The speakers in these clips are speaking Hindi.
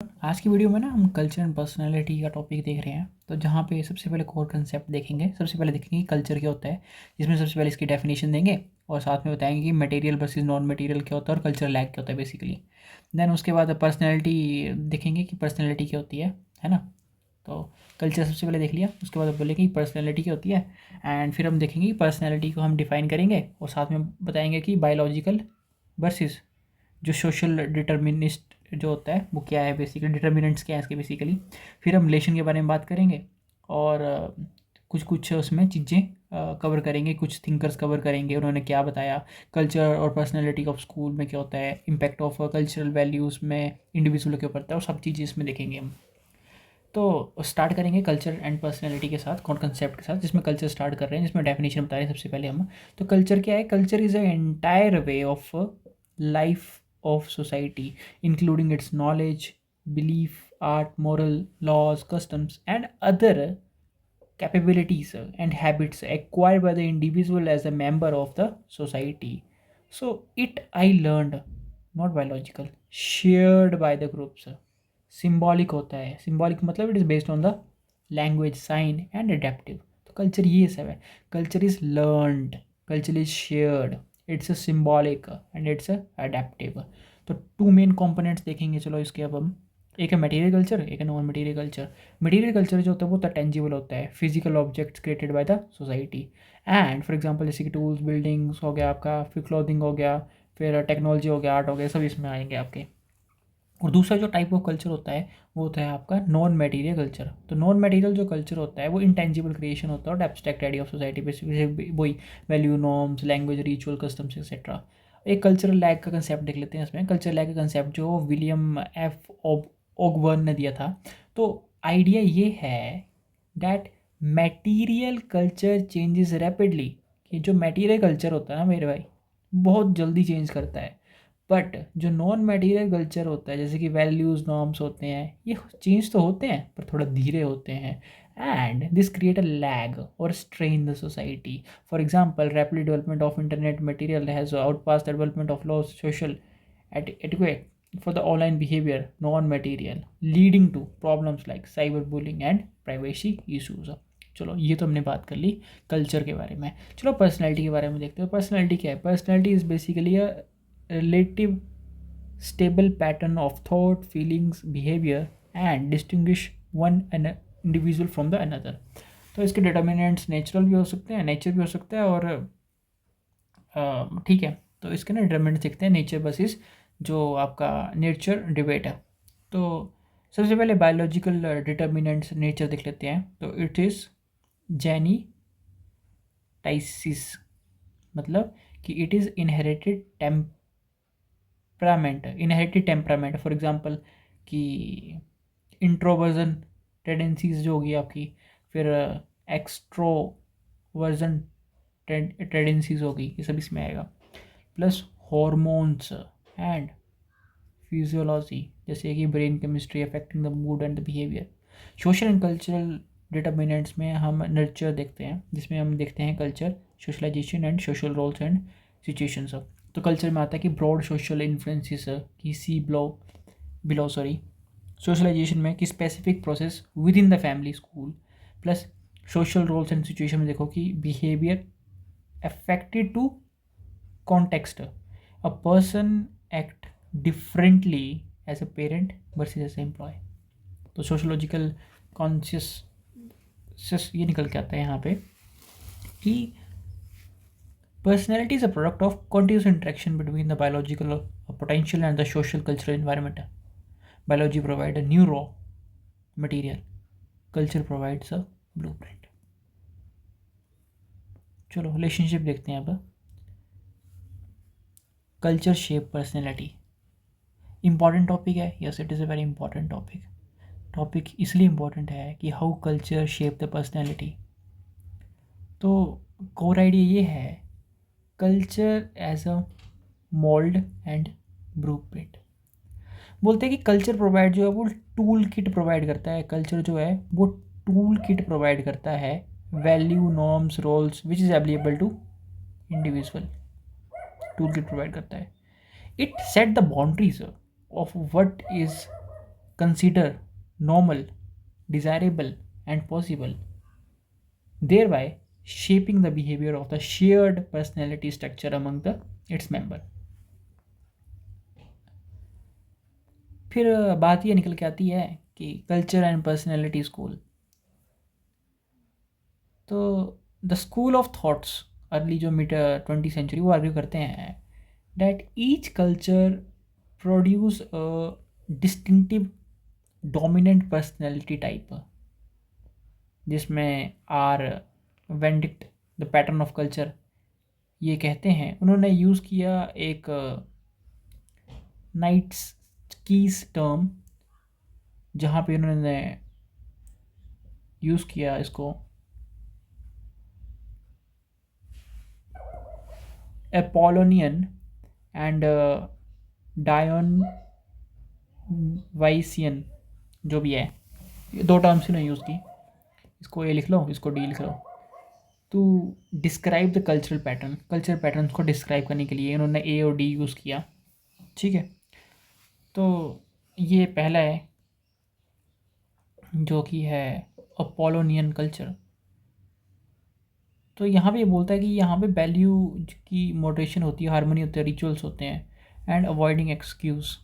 आज की वीडियो में ना हम कल्चर एंड पर्सनालिटी का टॉपिक देख रहे हैं। तो जहाँ पे सबसे पहले कोर कंसेप्ट देखेंगे, सबसे पहले देखेंगे कि कल्चर क्या होता है, जिसमें सबसे पहले इसकी डेफिनेशन देंगे और साथ में बताएंगे कि मटेरियल वर्सेस नॉन मटेरियल क्या होता है और कल्चर लैग क्या होता है बेसिकली। देन उसके बाद पर्सनैलिटी देखेंगे कि पर्सनैलिटी क्या होती है ना। तो कल्चर सबसे पहले देख लिया, उसके बाद बोलेंगे कि पर्सनैलिटी क्या होती है, एंड फिर हम देखेंगे कि पर्सनैलिटी को हम डिफाइन करेंगे और साथ में बताएंगे कि बायोलॉजिकल वर्सेस जो सोशल डिटर्मिनिस्ट जो होता है वो क्या है, बेसिकली डिटर्मिनेंट्स क्या है इसके बेसिकली। फिर हम रिलेशन के बारे में बात करेंगे और कुछ कुछ उसमें चीज़ें कवर करेंगे, कुछ थिंकर्स कवर करेंगे उन्होंने क्या बताया, कल्चर और पर्सनैलिटी ऑफ स्कूल में क्या होता है, इम्पैक्ट ऑफ कल्चरल वैल्यूज़ में इंडिविजुअल के ऊपर होता है, और सब चीज़ें इसमें देखेंगे हम। तो स्टार्ट करेंगे कल्चर एंड पर्सनैलिटी के साथ, कौन कंसेप्ट के साथ, जिसमें कल्चर स्टार्ट कर रहे हैं, जिसमें डेफिनेशन बता रहे हैं सबसे पहले हम। तो कल्चर क्या है? Culture is a entire way of life of society including it's knowledge, belief, art, moral, laws, customs, and other capabilities and habits acquired by the individual as a member of the society. So it I learned, not biological, shared by the groups. Symbolic होता है, सिम्बॉलिक मतलब it is based on the language, sign and adaptive. तो कल्चर ये सब है, culture is learned, culture is shared, it's a symbolic and it's a adaptive. तो टू मेन कंपोनेंट्स देखेंगे चलो इसके अब हम। एक है मटेरियल कल्चर, एक है non material culture. Material culture जो होता है वो तो टेंजिबल होता है, physical objects created by the society, and for example जैसे कि टूल्स, बिल्डिंग्स हो गया आपका, फिर क्लॉथिंग हो गया, फिर टेक्नोलॉजी हो गया, आर्ट हो गया, सब इसमें आएंगे आपके। और दूसरा जो टाइप ऑफ कल्चर होता है वो होता है आपका नॉन मटेरियल कल्चर। तो नॉन मटेरियल जो कल्चर होता है वो इंटेंजिबल क्रिएशन होता है और एब्स्ट्रैक्ट आइडिया ऑफ सोसाइटी पे, वही value, norms, language, ritual, customs etcetera. एक कल्चरल लैग का कंसेप्ट देख लेते हैं इसमें। कल्चर लैग का कंसेप्ट जो विलियम एफ ओगबर्न ने दिया था। तो आइडिया ये है that material culture changes rapidly, कि जो मटेरियल कल्चर होता है ना मेरे भाई, बहुत जल्दी चेंज करता है। बट जो नॉन मटेरियल कल्चर होता है, जैसे कि वैल्यूज़, नॉर्म्स होते हैं, ये चेंज तो होते हैं पर थोड़ा धीरे होते हैं, and this create a lag और strain the society. For example, rapid development of internet material has outpace the development of law, social etiquette for the online behavior non material, leading to problems like cyberbullying and privacy issues. चलो ये तो हमने बात कर ली कल्चर के बारे में। चलो पर्सनैलिटी के बारे में देखते हो। पर्सनैलिटी क्या है? Personality is basically a relative stable pattern of thought, feelings, behavior and distinguish one individual from the another. तो इसके डिटर्मिनेंट्स नेचुरल भी हो सकते हैं, नेचर भी हो सकता है, और ठीक है। तो इसके ना डिटर्मिनेंट्स देखते हैं, नेचर वर्सेस जो आपका नेचर डिबेट है। तो सबसे पहले बायोलॉजिकल डिटर्मिनेंट्स नेचर देख लेते हैं। तो इट इज़ जेनीटाइसिस, मतलब कि it is inherited temperament. For example कि इंट्रोवर्जन टेंडेंसीज जो होगी आपकी, फिर एक्सट्रोवर्जन टेंडेंसीज होगी, ये सब इसमें आएगा। प्लस हॉर्मोन्स एंड फिजियोलॉजी, जैसे कि brain chemistry affecting the mood and the behaviour. Social and cultural determinants में हम नर्चर देखते हैं, जिसमें हम देखते हैं culture, socialisation and social roles and situations. तो कल्चर में आता है कि ब्रॉड सोशल इन्फ्लुएंसेस की बिलो सॉरी सोशलाइजेशन में कि specific process within the family, school. Plus social roles and situation में देखो कि behaviour affected to context, a person act differently as a parent versus as a employ. तो सोशोलॉजिकल कॉन्शियस ये निकल के आता है यहाँ पे कि personality is a product of continuous interaction between the biological potential and the social cultural environment. Biology provides a new raw material, culture provides a blueprint. चलो रिलेशनशिप देखते हैं अब। Culture shape personality, important topic है। Yes, it is a very important topic. Topic इसलिए इंपॉर्टेंट है कि how culture shape the personality. तो कोर आइडिया ये है, culture as a mould and blueprint. बोलते हैं कि कल्चर प्रोवाइड जो है वो टूल किट प्रोवाइड करता है। कल्चर जो है वो टूल किट प्रोवाइड करता है, value, norms, roles which is applicable to individual, tool kit provide करता है। It set the boundaries of what is consider normal, desirable, and possible, thereby shaping the behavior of the shared personality structure among the its member. फिर बात ये निकल के आती है कि कल्चर एंड पर्सनैलिटी स्कूल। तो the school of thoughts early जो मिड 20th century वो आर्ग्यू करते हैं that each culture produce a distinctive dominant personality type, जिसमें आर Benedict the pattern of culture ये कहते हैं। उन्होंने यूज़ किया एक नाइट्स कीज टर्म, जहाँ पे उन्होंने यूज़ किया इसको एपोलोनियन एंड डायोनवाइसियन जो भी है, ये दो टर्म्स इन्होंने यूज़ की। इसको ए लिख लो, इसको डी लिख लो। To describe the cultural pattern, cultural patterns को डिस्क्राइब करने के लिए इन्होंने ए और डी यूज़ किया। ठीक है, तो ये पहला है जो कि है अपोलोनियन कल्चर। तो यहाँ पे ये बोलता है कि यहाँ पे वैल्यू की मोडरेशन होती है, हार्मनी होती है, रिचुअल्स होते हैं, and avoiding excuse,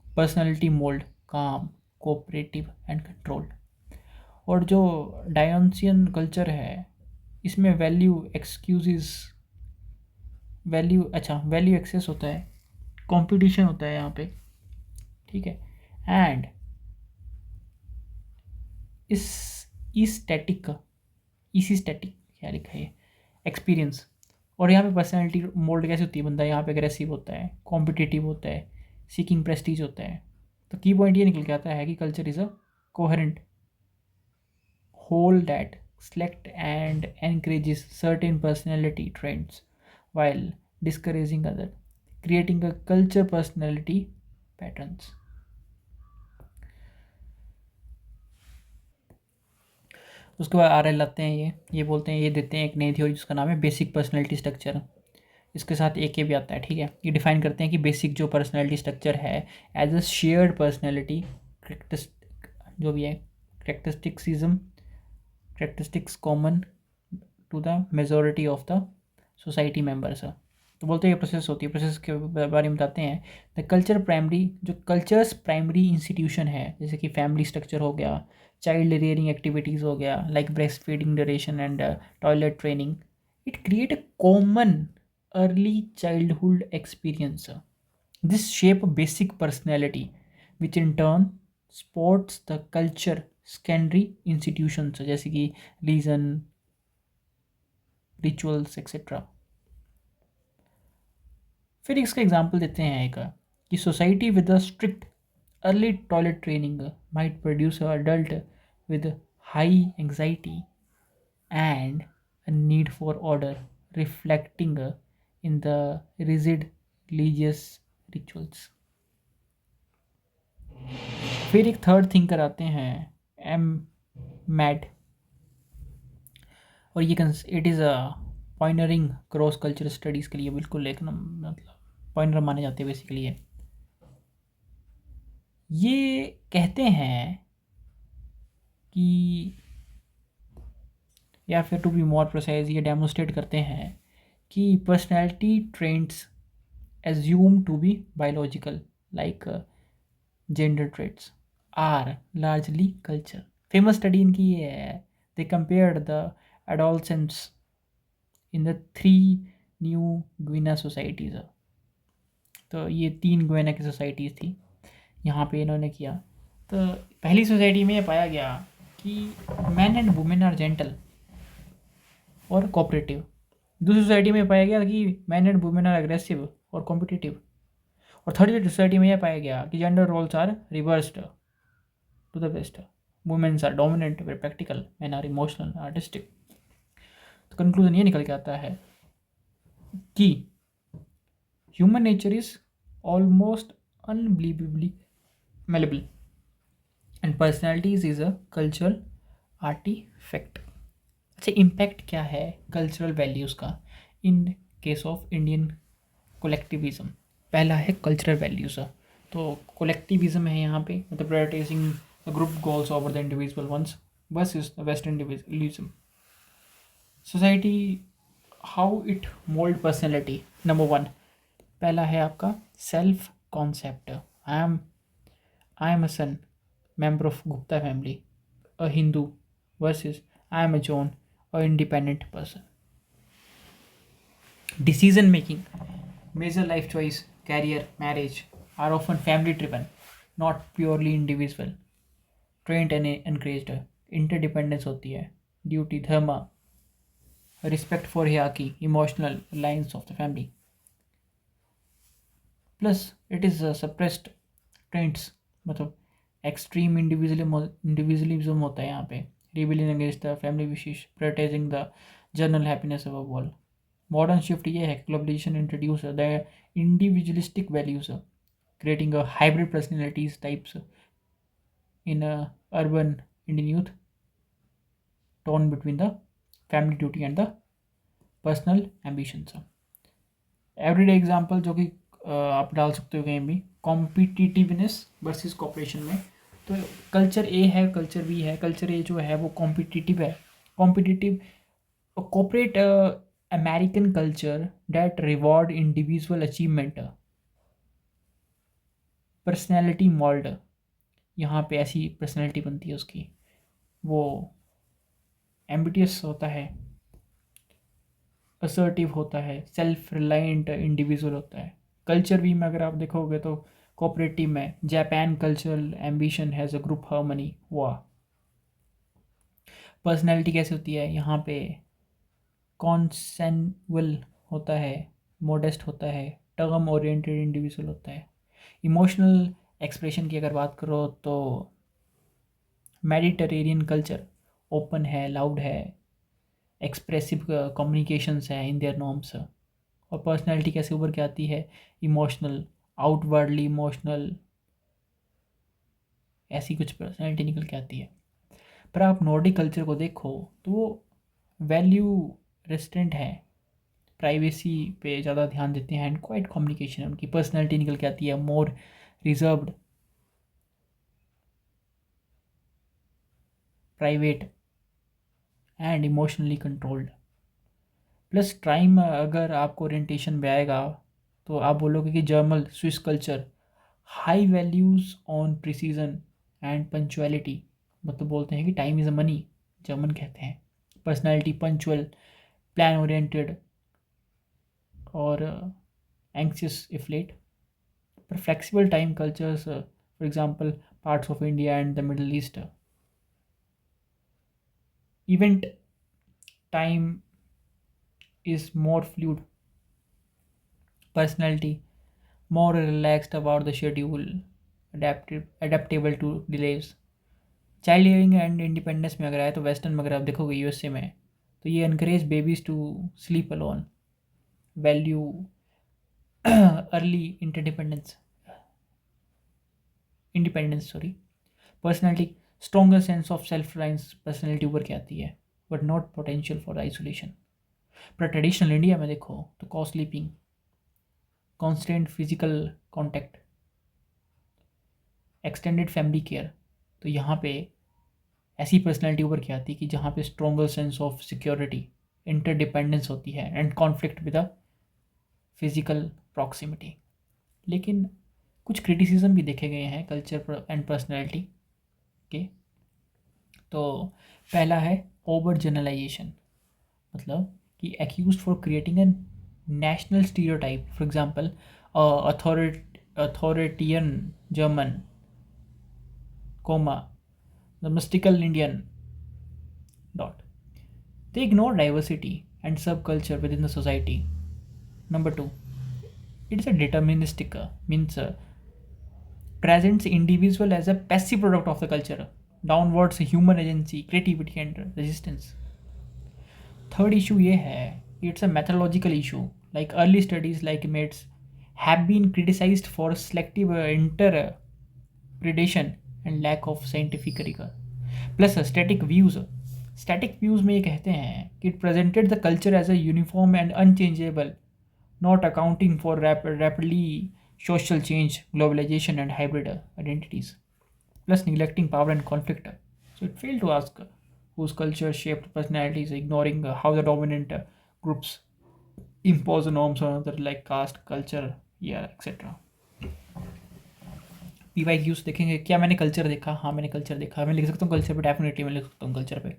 personality mould, काम, कोऑपरेटिव एंड कंट्रोल्ड। और जो डायोन्सियन कल्चर है इसमें वैल्यू एक्सक्यूजेस, वैल्यू एक्सेस होता है, कंपटीशन होता है यहाँ पे। ठीक है, एंड इस स्टैटिक क्या लिखा है, एक्सपीरियंस। और यहाँ पे पर्सनैलिटी मोल्ड कैसे होती है, बंदा यहाँ पे अग्रेसिव होता है, कॉम्पिटिटिव होता है, सीकिंग प्रेस्टीज होता है। तो की पॉइंट ये निकल के आता है कि culture is a coherent whole that select and encourages certain personality traits while discouraging other, creating a culture personality patterns. उसके बाद आर एल लाते हैं, ये बोलते हैं, ये देते हैं एक नई थ्योरी जिसका नाम है बेसिक पर्सनैलिटी स्ट्रक्चर। इसके साथ एक भी आता है। ठीक है, ये डिफाइन करते हैं कि बेसिक जो पर्सनैलिटी स्ट्रक्चर है एज अ शेयर्ड पर्सनैलिटी जो भी है characteristics common to the majority of the society members। तो बोलते हैं ये प्रोसेस होती है। प्रोसेस के बारे में बताते हैं। द कल्चर प्राइमरी, जो कल्चर्स प्राइमरी इंस्टीट्यूशन है, जैसे कि फैमिली स्ट्रक्चर हो गया, चाइल्ड रियरिंग एक्टिविटीज़ हो गया like breast feeding duration and toilet training, it create a common early childhood experience. This shape basic personality which in turn sports the culture secondary institutions जैसे कि रीजन, रिचुअल्स एक्सेट्रा। फिर इसका एग्जांपल देते हैं एक कि society with a strict early toilet training might produce a adult with high anxiety and a need for order reflecting in the rigid religious rituals. फिर एक थर्ड थिंकर आते हैं एम मैड, और ये it is a pioneering cross culture studies के लिए बिल्कुल एक मतलब पॉइनर माने जाते हैं बेसिकली। ये कहते हैं कि, या फिर टू बी मोर प्रिसाइज, ये डेमोन्स्ट्रेट करते हैं कि personality trends assume to be biological like gender traits are largely culture. Famous study इनकी ये है, they compared the adolescents in the 3 New Guinea societies. तो ये 3 ग्विना की सोसाइटीज़ थी, यहाँ पे इन्होंने किया। तो पहली सोसाइटी में ये पाया गया कि man and women are gentle और कोऑपरेटिव। दूसरी सोसाइटी में पाया गया कि man and women are aggressive और कॉम्पिटिटिव। और थर्ड सोसाइटी में यह पाया गया कि gender roles are reversed to the best, womens are dominant, very practical, man are emotional, artistic. तो कंक्लूजन ये निकल के आता है कि human nature is almost unbelievably malleable and personalities is a cultural artifact. अच्छा, इम्पैक्ट क्या है कल्चरल वैल्यूज़ का इन केस ऑफ इंडियन कोलेक्टिविज्म? पहला है कल्चरल वैल्यूज़। तो कोलेक्टिविज्म है यहाँ पे, मतलब prioritising the group goals over the individual ones versus the West individualism. Society how it mould personality. Number 1 पहला है आपका self concept. I am a son member of Gupta family, a Hindu, versus I am a John, a independent person. Decision making, major life choice, career, marriage are often family driven, not purely individual. Trained and encouraged. Interdependence होती है. Duty, dharma, respect for hierarchy, emotional lines of the family. Plus it is suppressed traits, मतलब एक्सट्रीम इंडिविजुअलिज्म होता है यहाँ पे. Rebellion against the family wishes, prioritising the general happiness above all. Modern shift ये है, globalisation introduce the individualistic values, creating a hybrid personalities types in urban Indian youth, torn between the family duty and the personal ambitions. Everyday example जो कि आप डाल सकते हो कहीं भी, कॉम्पिटिटिवनेस वर्सेस कॉपरेशन में. तो कल्चर ए है, कल्चर बी है. कल्चर ए जो है वो कॉम्पिटिटिव है. Competitive corporate American culture that reward individual achievement, personality mould. यहाँ पे ऐसी पर्सनैलिटी बनती है उसकी, वो एम्बिटियस होता है, असर्टिव होता है, सेल्फ रिलायंट इंडिविजुअल होता है. कल्चर भी में अगर आप देखोगे तो कोऑपरेटिव में Japan cultural ambition has a group harmony हुआ. पर्सनैलिटी कैसे होती है यहाँ पे, कॉन्सेंवल होता है, मोडेस्ट होता है, टर्म ओरिएंटेड इंडिविजुअल होता है. इमोशनल एक्सप्रेशन की अगर बात करो तो मेडिटेरेनियन कल्चर ओपन है, लाउड है, एक्सप्रेसिव कम्युनिकेशंस है इन देयर नॉर्म्स. और पर्सनैलिटी कैसे उभर के आती है, इमोशनल, आउटवर्डली इमोशनल, ऐसी कुछ पर्सनैलिटी निकल के आती है. पर आप नॉर्डिक कल्चर को देखो तो वो वैल्यू रेस्टेंट है, प्राइवेसी पे ज़्यादा ध्यान देते हैं एंड क्वाइट कम्युनिकेशन. उनकी पर्सनैलिटी निकल के आती है more reserved, private and emotionally controlled. Plus time अगर आपको ओरिएंटेशन में आएगा तो आप बोलोगे कि German Swiss culture high values on precision and punctuality, मतलब बोलते हैं कि time is a money, German कहते हैं. पर्सनैलिटी पंचुअल, प्लान ओरिएंटेड और एंक्सियस इफ लेट. पर flexible time cultures, for example parts of India and the middle east, event time is more fluid. Personality more relaxed about the schedule, adaptable to delays. Child hearing and independence में अगर आए तो वेस्टर्न में अगर आप देखोगे यूएसए में तो ये increase babies to sleep alone, value early independence sorry. Personality stronger sense of self reliance personality उभर के आती है, but not potential for isolation. पर ट्रेडिशनल इंडिया में देखो तो co sleeping, constant physical contact, extended family care. तो यहाँ पे ऐसी पर्सनैलिटी उभर के आती है कि जहाँ पे stronger sense of security, interdependence होती है and conflict with the physical proximity. लेकिन कुछ क्रिटिसिज्म भी देखे गए हैं कल्चर एंड पर्सनैलिटी के. तो पहला है ओवर जनरलाइजेशन, मतलब कि accused for creating a national stereotype. For example, authoritarian German, the mystical Indian. They ignore diversity and subculture within the society. Number 2, it is a deterministic, means presents individual as a passive product of the culture, downwards human agency, creativity and resistance. Third issue ये है, it's a methodological issue. Like early studies like Mead's have been criticised for selective interpretation and lack of scientific rigour. Plus static views में ये कहते हैं कि it presented the culture as a uniform and unchangeable, not accounting for rapidly social change, globalization, and hybrid identities, plus neglecting power and conflict. So it failed to ask whose culture shaped personalities, ignoring how the dominant groups impose norms on other like caste, culture, yeah, etc. PYQs देखेंगे, क्या मैंने कल्चर देखा? हाँ, मैंने कल्चर देखा। मैं लिख सकता हूँ कल्चर पे, डेफिनेटली मैं लिख सकता हूँ कल्चर पे।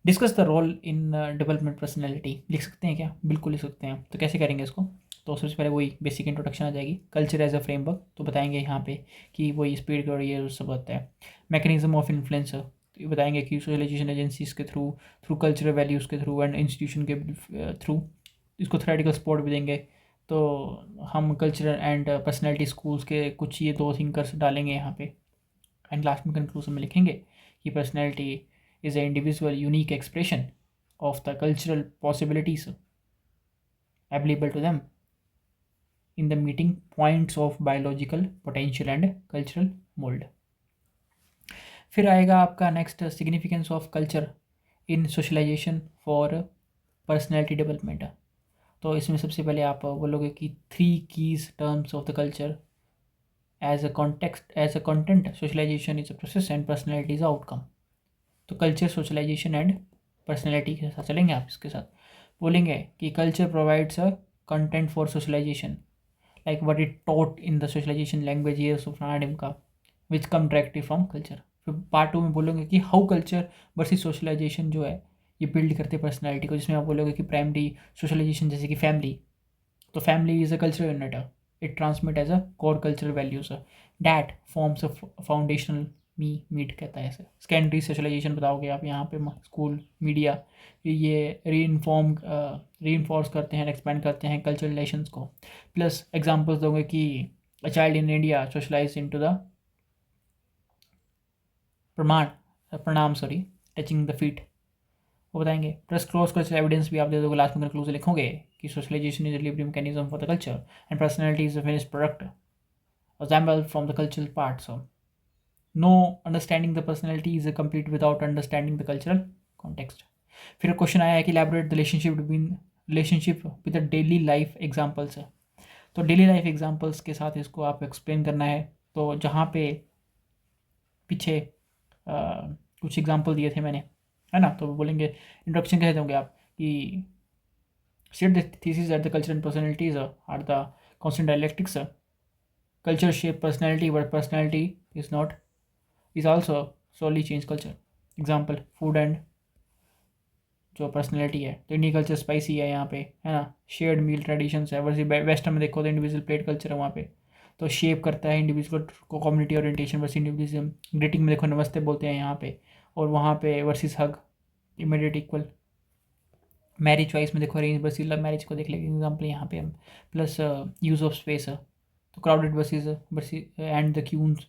Discuss the role in development personality, लिख सकते हैं क्या? बिल्कुल लिख सकते हैं। तो कैसे करेंगे इसको? तो सबसे पहले वही बेसिक इंट्रोडक्शन आ जाएगी, कल्चर एज अ फ्रेमवर्क, तो बताएंगे यहाँ पे कि वही स्पीड और ये सब होता है। मैकेनिज्म ऑफ इन्फ्लुएंस, तो ये बताएंगे कि सोशलाइजेशन एजेंसीज के थ्रू, थ्रू कल्चरल वैल्यूज़ के थ्रू एंड इंस्टीट्यूशन के थ्रू, इसको थ्योरेटिकल सपोर्ट भी देंगे। तो हम कल्चरल एंड पर्सनैलिटी स्कूल्स के कुछ ये दो थिंकर्स डालेंगे यहाँ पे। एंड लास्ट में कंक्लूजन में लिखेंगे कि personality is an individual unique expression of the cultural possibilities available to them in the meeting points of biological potential and cultural mold. फिर आएगा आपका next, significance of culture in socialisation for personality development. तो इसमें सबसे पहले आप बोलोगे कि three keys terms of the culture as a context, as a content, socialisation is a process and personality is a outcome. तो कल्चर, सोशलाइजेशन एंड पर्सनैलिटी के साथ चलेंगे आप। इसके साथ बोलेंगे कि culture provides a content for socialisation, like what it taught in the socialisation language years of नाडिम का, विच कम डायरेक्टली फ्रॉम कल्चर। फिर पार्ट 2 में बोलोगे कि हाउ कल्चर वर्सेस सोशलाइजेशन जो है ये बिल्ड करते हैं पर्सनैलिटी को, जिसमें आप बोलोगे कि प्राइमरी सोशलाइजेशन जैसे कि फैमिली, तो family is a cultural unit, it transmit as a core cultural values, that forms a foundational me meet कहता है ऐसे। सेकेंडरी सोशलाइजेशन बताओगे आप यहाँ पे, स्कूल, मीडिया, ये री इन्फोर्स करते हैं, एक्सपेंड करते हैं कल्चरल रिलेशंस को। प्लस एग्जांपल्स दोगे कि a child in India socialise into the प्रमाण प्रणाम सॉरी टचिंग द फीट, वो बताएंगे। प्लस क्लोज कल्चरल एविडेंस भी आप दे दोगे, लास्ट में कंक्लूजन लिखोगे कि socialisation is delivery mechanism for the culture and personality is a finish product assembled from the cultural parts. So no understanding the personality is complete without understanding the cultural context. फिर क्वेश्चन आया है कि elaborate the relationship with the daily life examples है। तो डेली लाइफ एग्जाम्पल्स के साथ इसको आप एक्सप्लेन करना है। तो जहाँ पे पीछे कुछ एग्जाम्पल दिए थे मैंने, है ना, तो बोलेंगे इंट्रोडक्शन कह दोगे आप कि state the thesis that the culture and personalities are the constant dialectics. Culture shape personality, but personality is also solely change culture. Example, food and जो पर्सनैलिटी है, तो इंडियन कल्चर स्पाइसी है यहाँ पे, है ना, शेयर्ड मील ट्रेडिशंस है। वर्सी वेस्टर्न में देखो तो इंडिविजुअल प्लेट कल्चर है वहाँ पे, तो शेप करता है इंडिविजुअल को कम्युनिटी ओरिएंटेशन वर्सी इंडिविजुअलिज्म। ग्रीटिंग में देखो नमस्ते बोलते हैं यहाँ पे, और वहाँ पे वर्सेस हग, इमीडिएट इक्वल। मैरिज चॉइस में देखो अरेंज वर्सेस लव मैरिज को देख लेंगे एग्जाम्पल यहाँ पे हम। प्लस यूज़ ऑफ स्पेस, तो crowded versus and the queues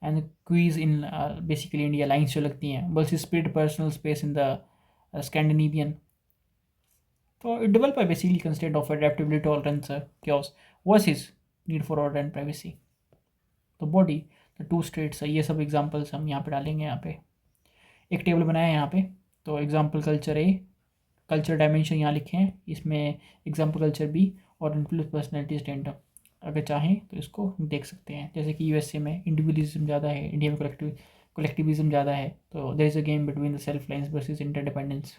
and queues in basically India lines जो लगती हैं, versus split personal space in the Scandinavian. तो इट डेवलप है basically constant of adaptability, tolerance, chaos versus need for order and privacy. तो बॉडी, द टू स्टेट्स, ये सब एग्जांपल्स हम यहाँ पे डालेंगे। यहाँ पे एक टेबल बनाया है यहाँ पे, तो एग्जांपल कल्चर ए, कल्चर डायमेंशन यहाँ लिखे हैं, इसमें एग्जांपल कल्चर बी और इन्फ्लुएंस पर्सनैलिटी स्टैंड। अगर चाहें तो इसको देख सकते हैं। जैसे कि यूएसए में इंडिविजुअलिज्म ज़्यादा है, इंडिया में कलेक्टिविज्म ज़्यादा है, तो there is a game between the self lines versus interdependence.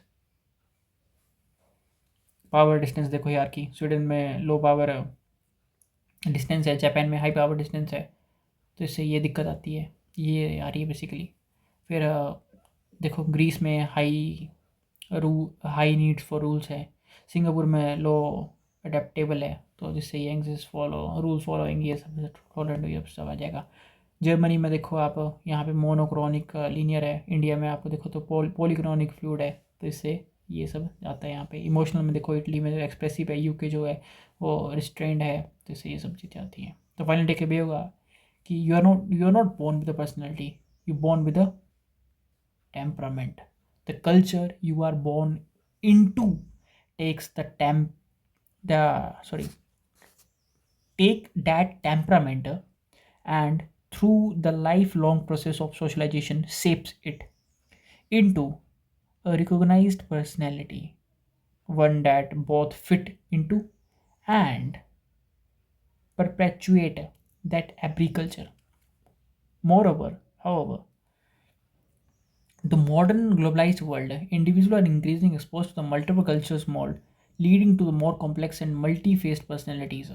Power distance देखो यार की, स्वीडन में लो पावर डिस्टेंस है, जापान में हाई पावर डिस्टेंस है, तो इससे ये दिक्कत आती है, ये आ रही है बेसिकली। फिर देखो ग्रीस में हाई नीड्स फॉर रूल्स है, सिंगापुर में लो अडेप्टेबल है, तो जिससे ये एंग्जिस फॉलो रूल्स फॉलोइंग ये सब टॉलरेंट ये सब आ जाएगा। जर्मनी में देखो आप, यहाँ पे मोनोक्रोनिक लीनियर है, इंडिया में आपको देखो तो पॉलीक्रोनिक फ्लूइड है, तो इससे ये सब आता है यहाँ पे। इमोशनल में देखो इटली में जो एक्सप्रेसिव है, यूके जो है वो रिस्ट्रेंड है, तो इससे ये सब चीज़ें आती हैं। तो फाइनल टेक अवे होगा कि you are not born with the personality, you born with the temperament. The culture you are born into takes the sorry take that temperament and through the lifelong process of socialization shapes it into a recognized personality, one that both fit into and perpetuate that agriculture. Moreover, however, the modern globalized world, individuals are increasingly exposed to the multiple cultures mold, leading to the more complex and multi-faced personalities.